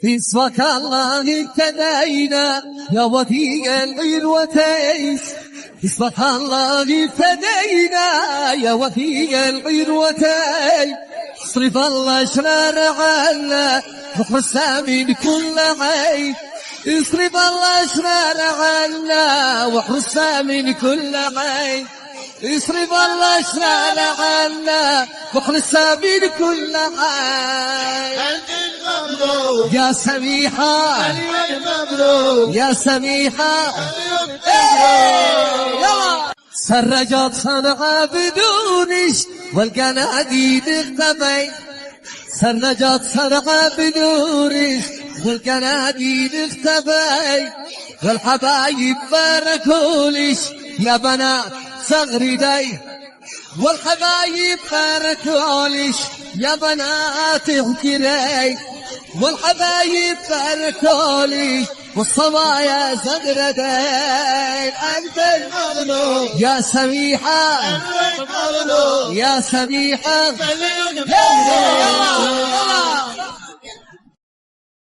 في اسمك الله ابتدينا يا وديع العروتين، اسمك الله ابتدينا يا وديع العروتين، اصرف الله شرار عنا وحرسنا من كل عين، اصرف الله شرار عنا وحرسنا من كل عين، اصرف الله شرار عنا وحرسنا من كل عين. يا سميحة يا سميحة يلا سرجت صنعاء بدونش والقناديل اختفي، سرجت صنعاء بدونش والقناديل اختفي، والحبايب باركولش يا بنات صغري داي، والحبايب باركولش يا بنات اغتري، والحبايب باركولي والصبايا زغردين. أنت المظلوم يا سميحة يا سميحة.